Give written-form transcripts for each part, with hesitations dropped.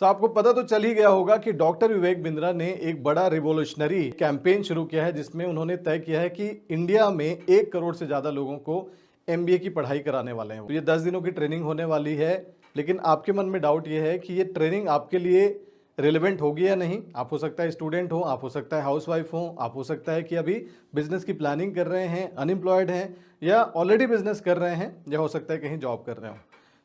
आपको पता तो चल ही गया होगा कि डॉक्टर विवेक बिंद्रा ने एक बड़ा रिवोल्यूशनरी कैंपेन शुरू किया है जिसमें उन्होंने तय किया है कि इंडिया में 1 करोड़ से ज़्यादा लोगों को एमबीए की पढ़ाई कराने वाले हैं। तो ये 10 दिनों की ट्रेनिंग होने वाली है, लेकिन आपके मन में डाउट ये है कि ये ट्रेनिंग आपके लिए रिलेवेंट होगी या नहीं। आप हो सकता है स्टूडेंट हो, आप हो सकता है हाउसवाइफ हो, आप हो सकता है कि अभी बिजनेस की प्लानिंग कर रहे हैं, अनएम्प्लॉयड हैं, या ऑलरेडी बिजनेस कर रहे हैं, या हो सकता है कहीं जॉब कर रहे हो।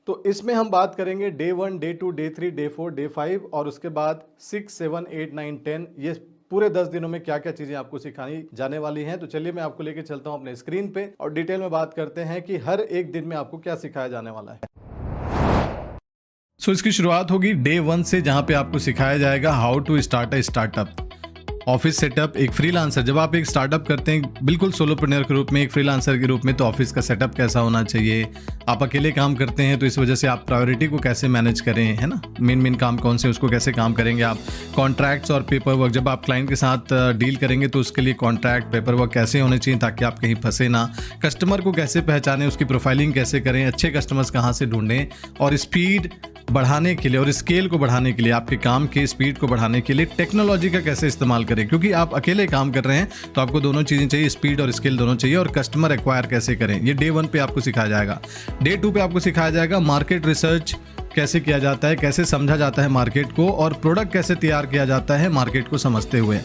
तो इसमें हम बात करेंगे day 1, day 2, day 3, day 4, day 5 और उसके बाद 6, 7, 8, 9, 10 ये पूरे 10 दिनों में क्या क्या चीज़ें आपको सिखाई जाने वाली हैं। तो चलिए मैं आपको लेके चलता हूं अपने स्क्रीन पे और डिटेल में बात करते हैं कि हर एक दिन में आपको क्या सिखाया जाने वाला है। इसकी शुरुआत होगी डे 1 से, जहां पे आपको सिखाया जाएगा how to start a startup, office setup, एक फ्रीलांसर। जब आप एक स्टार्टअप करते हैं बिल्कुल सोलोप्रेन्योर के रूप में, एक फ्रीलांसर के रूप में, तो ऑफिस का सेटअप कैसा होना चाहिए। आप अकेले काम करते हैं तो इस वजह से आप प्रायोरिटी को कैसे मैनेज करें, है ना, मेन काम कौन से उसको कैसे काम करेंगे आप। कॉन्ट्रैक्ट्स और पेपर वर्क, जब आप क्लाइंट के साथ डील करेंगे तो उसके लिए कॉन्ट्रैक्ट, पेपर वर्क कैसे होने चाहिए ताकि आप कहीं फंसे ना। कस्टमर को कैसे पहचानें, उसकी प्रोफाइलिंग कैसे करें, अच्छे कस्टमर्स कहाँ से ढूंढें, और स्पीड बढ़ाने के लिए और स्केल को बढ़ाने के लिए, आपके काम के स्पीड को बढ़ाने के लिए टेक्नोलॉजी का कैसे इस्तेमाल करें, क्योंकि आप अकेले काम कर रहे हैं तो आपको दोनों चीज़ें चाहिए, स्पीड और स्केल दोनों चाहिए। और कस्टमर एक्वायर कैसे करें, ये डे 1 पे आपको सिखाया जाएगा। डे 2 पे आपको सिखाया जाएगा मार्केट रिसर्च कैसे किया जाता है, कैसे समझा जाता है मार्केट को, और प्रोडक्ट कैसे तैयार किया जाता है मार्केट को समझते हुए।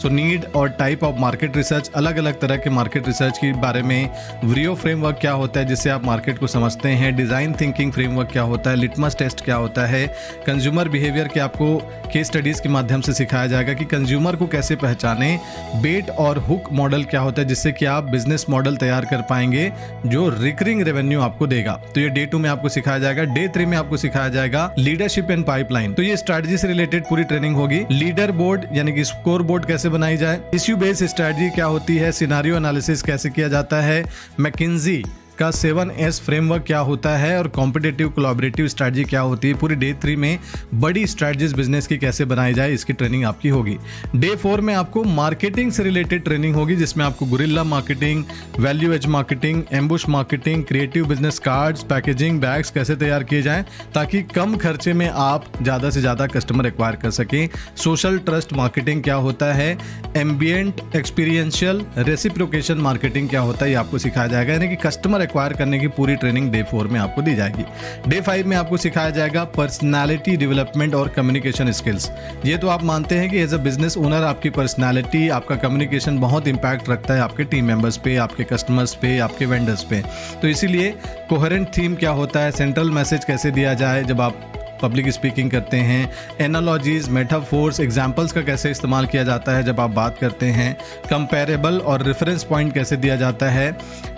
सो नीड और टाइप ऑफ मार्केट रिसर्च, अलग अलग तरह के मार्केट रिसर्च के बारे में। व्रियो फ्रेमवर्क क्या होता है जिससे आप मार्केट को समझते हैं। डिज़ाइन थिंकिंग फ्रेमवर्क क्या होता है। लिटमस टेस्ट क्या होता है। कंज्यूमर बिहेवियर के आपको केस स्टडीज़ के माध्यम से सिखाया जाएगा कि कंज्यूमर को कैसे पहचाने। बेट और हुक मॉडल क्या होता है जिससे कि आप बिजनेस मॉडल तैयार कर पाएंगे जो रिकरिंग रेवेन्यू आपको देगा। तो ये डे 2 में आपको सिखाया जाएगा। डे 3 में आपको सिखाया जाएगा लीडरशिप एंड पाइपलाइन। तो ये स्ट्रैटेजी से रिलेटेड पूरी ट्रेनिंग होगी। लीडर बोर्ड यानी कि स्कोर बोर्ड कैसे बनाई जाए। इश्यू बेस्ड स्ट्रैटेजी क्या होती है। सिनारियो एनालिसिस कैसे किया जाता है। मैकिंजी का 7S फ्रेमवर्क क्या होता है, और कॉम्पिटिटिव कोलैबोरेटिव स्ट्रैटेजी क्या होती है। पूरी डे 3 में बड़ी स्ट्रैटेजीज बिजनेस की कैसे बनाई जाए इसकी ट्रेनिंग आपकी होगी। डे 4 में आपको मार्केटिंग से रिलेटेड ट्रेनिंग होगी जिसमें आपको guerrilla marketing, value edge marketing, ambush marketing, creative business cards, packaging, bags कैसे तैयार किए जाएं ताकि कम खर्चे में आप ज़्यादा से ज़्यादा कस्टमर एक्वायर कर सकें। सोशल ट्रस्ट मार्केटिंग क्या होता है। एम्बियंट एक्सपीरियंशियल रेसिप्रोकेशन मार्केटिंग क्या होता है, ये आपको सिखाया जाएगा। यानी कि कस्टमर एक्वायर करने की पूरी ट्रेनिंग डे 4 में आपको दी जाएगी। डे 5 में आपको सिखाया जाएगा पर्सनालिटी डेवलपमेंट और कम्युनिकेशन स्किल्स। ये तो आप मानते हैं कि एज अ बिजनेस ओनर आपकी पर्सनालिटी, आपका कम्युनिकेशन बहुत इंपैक्ट रखता है आपके टीम मेंबर्स पे, आपके कस्टमर्स पे, आपके वेंडर्स पे। तो इसीलिए कोहेरेंट थीम क्या होता है, सेंट्रल मैसेज कैसे दिया जाए जब आप पब्लिक स्पीकिंग करते हैं। एनालॉजीज, मेटाफोर्स, एग्जाम्पल्स का कैसे इस्तेमाल किया जाता है जब आप बात करते हैं। कंपेरेबल और रेफरेंस पॉइंट कैसे दिया जाता है।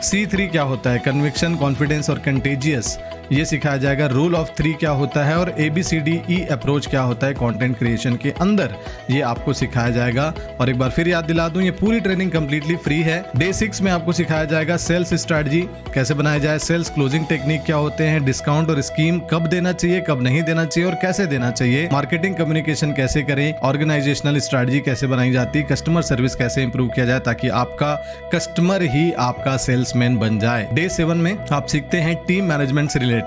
C3 क्या होता है, कन्विक्शन, कॉन्फिडेंस और कंटेजियस, ये सिखाया जाएगा। रूल ऑफ 3 क्या होता है, और ABCDE अप्रोच क्या होता है कंटेंट क्रिएशन के अंदर, ये आपको सिखाया जाएगा। और एक बार फिर याद दिला दूं, ये पूरी ट्रेनिंग कंप्लीटली फ्री है। डे 6 में आपको सिखाया जाएगा सेल्स स्ट्रैटेजी कैसे बनाया जाए। सेल्स क्लोजिंग टेक्निक क्या होते हैं। डिस्काउंट और स्कीम कब देना चाहिए, कब नहीं देना चाहिए और कैसे देना चाहिए। मार्केटिंग कम्युनिकेशन कैसे करें। ऑर्गेनाइजेशनल स्ट्रैटेजी कैसे बनाई जाती है। कस्टमर सर्विस कैसे इंप्रूव किया जाए ताकि आपका कस्टमर ही आपका सेल्समैन बन जाए। डे 7 में आप सीखते हैं टीम मैनेजमेंट से रिलेटेड।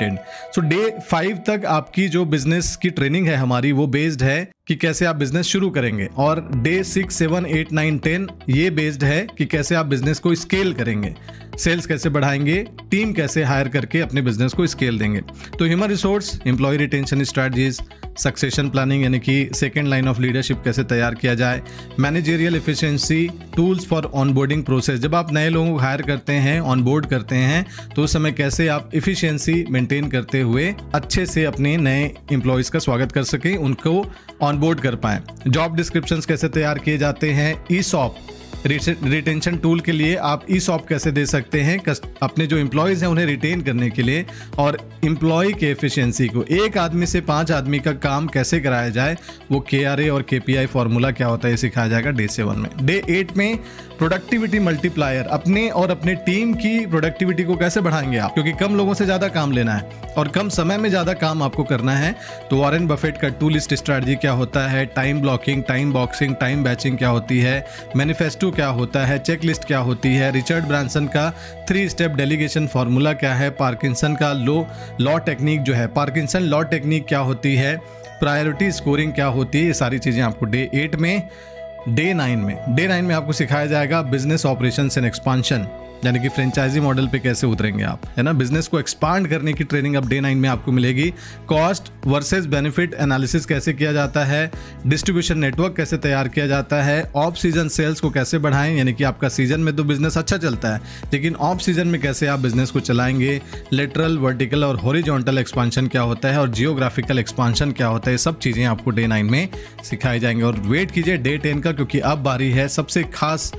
सो डे 5 तक आपकी जो बिजनेस की ट्रेनिंग है हमारी, वो बेस्ड है कि कैसे आप बिजनेस शुरू करेंगे, और डे 6, 7, 8, 9, 10 ये बेस्ड है कि कैसे आप बिजनेस को स्केल करेंगे, सेल्स कैसे बढ़ाएंगे, टीम कैसे हायर करके अपने बिजनेस को स्केल देंगे। तो human resource, employ retention strategies, succession planning यानी कि सेकेंड लाइन ऑफ लीडरशिप कैसे तैयार किया जाए। Managerial efficiency, tools for onboarding process, जब आप नए लोगों को हायर करते हैं, ऑनबोर्ड करते हैं, तो उस समय कैसे आप एफिशिएंसी मेंटेन करते हुए अच्छे से अपने नए एम्प्लॉयज़ का स्वागत कर सकें, उनको ऑनबोर्ड कर पाएं। जॉब डिस्क्रिप्शंस कैसे तैयार किए जाते हैं। ESOP रिटेंशन टूल के लिए आप ESOP कैसे दे सकते हैं अपने जो एम्प्लॉयज़ हैं उन्हें रिटेन करने के लिए, और एम्प्लॉय के एफिशिएंसी को, एक आदमी से 5 आदमी का काम कैसे कराया जाए, वो KRA और KPI फॉर्मूला क्या होता है, ये सिखाया जाएगा डे 7 में। डे 8 में प्रोडक्टिविटी मल्टीप्लायर, अपने और अपने टीम की प्रोडक्टिविटी को कैसे बढ़ाएंगे आप, क्योंकि कम लोगों से ज़्यादा काम लेना है और कम समय में ज़्यादा काम आपको करना है। तो वॉरेन बफेट का टू लिस्ट स्ट्रैटेजी क्या होता है, time blocking, time boxing, time batching क्या होती है, मैनिफेस्टो क्या होता है, चेक लिस्ट क्या होती है, रिचर्ड ब्रांसन का 3 स्टेप डेलीगेशन फॉर्मूला क्या है, पार्किंसन का लॉ टेक्निक जो है, पार्किंसन लॉ टेक्निक क्या होती है, प्रायोरिटी स्कोरिंग क्या होती है, ये सारी चीज़ें आपको डे 8 में, डे 9 में आपको सिखाया जाएगा बिजनेस ऑपरेशंस एंड एक्सपांशन, यानी कि फ्रेंचाइजी मॉडल पे कैसे उतरेंगे आप, है ना। बिजनेस को एक्सपांड करने की ट्रेनिंग अब डे 9 में आपको मिलेगी। कॉस्ट वर्सेस बेनिफिट एनालिसिस कैसे किया जाता है, डिस्ट्रीब्यूशन नेटवर्क कैसे तैयार किया जाता है, ऑफ सीजन सेल्स को कैसे बढ़ाएं, यानी कि आपका सीजन में तो बिजनेस अच्छा चलता है लेकिन ऑफ सीजन में कैसे आप बिजनेस को चलाएंगे, लेटरल, वर्टिकल और हॉरिजॉन्टल एक्सपांशन क्या होता है और जियोग्राफिकल एक्सपांशन क्या होता है, ये सब चीज़ें आपको डे 9 में सिखाई जाएंगे। और वेट कीजिए डे 10 का, क्योंकि अब बारी है सबसे खास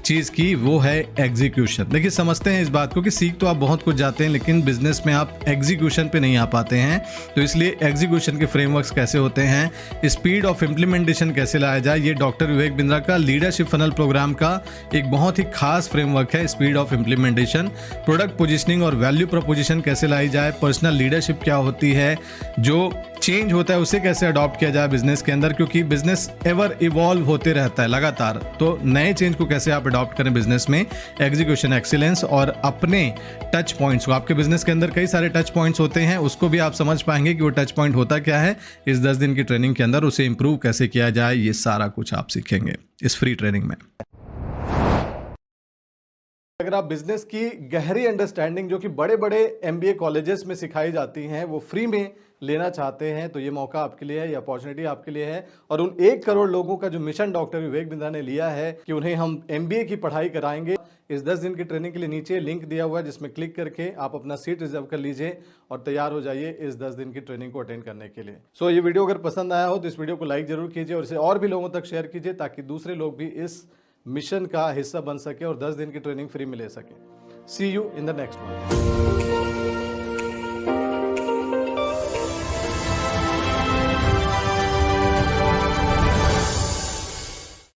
चीज़ की, वो है एग्जीक्यूशन। देखिए समझते हैं इस बात को कि सीख तो आप बहुत कुछ जाते हैं लेकिन बिजनेस में आप एग्जीक्यूशन पे नहीं आ पाते हैं, तो इसलिए एग्जीक्यूशन के फ्रेमवर्क्स कैसे होते हैं, स्पीड ऑफ इम्प्लीमेंटेशन कैसे लाया जाए, ये डॉक्टर विवेक बिंद्रा का लीडरशिप फनल प्रोग्राम का एक बहुत ही खास फ्रेमवर्क है। Speed of implementation, product positioning और वैल्यू प्रोपोजिशन कैसे लाई जाए, पर्सनल लीडरशिप क्या होती है, जो चेंज होता है उसे कैसे अडॉप्ट किया जाए बिजनेस के अंदर, क्योंकि बिजनेस एवर इवॉल्व होते रहता है लगातार, तो नए चेंज को कैसे आप अडॉप्ट करें बिजनेस में, एग्जीक्यूशन एक्सीलेंस और अपने टच पॉइंट्स को, आपके बिजनेस के अंदर कई सारे टच पॉइंट्स होते हैं, उसको भी आप समझ पाएंगे कि वो टच पॉइंट होता क्या है। इस 10 दिन की ट्रेनिंग के अंदर उसे इंप्रूव कैसे किया जाए, ये सारा कुछ आप सीखेंगे इस फ्री ट्रेनिंग में। अगर आप बिजनेस की गहरी अंडरस्टैंडिंग जो कि बड़े बड़े MBA कॉलेजेस में सिखाई जाती हैं वो फ्री में लेना चाहते हैं तो ये मौका आपके लिए है, ये अपॉर्चुनिटी आपके लिए है। और उन 1 करोड़ लोगों का जो मिशन डॉक्टर विवेक बिंद्रा ने लिया है कि उन्हें हम MBA की पढ़ाई कराएंगे, इस 10 दिन की ट्रेनिंग के लिए नीचे लिंक दिया हुआ है जिसमें क्लिक करके आप अपना सीट रिजर्व कर लीजिए और तैयार हो जाइए इस 10 दिन की ट्रेनिंग को अटेंड करने के लिए। सो ये वीडियो अगर पसंद आया हो तो इस वीडियो को लाइक जरूर कीजिए और इसे और भी लोगों तक शेयर कीजिए ताकि दूसरे लोग भी इस मिशन का हिस्सा बन सके और 10 दिन की ट्रेनिंग फ्री में ले सके। See you in the next one.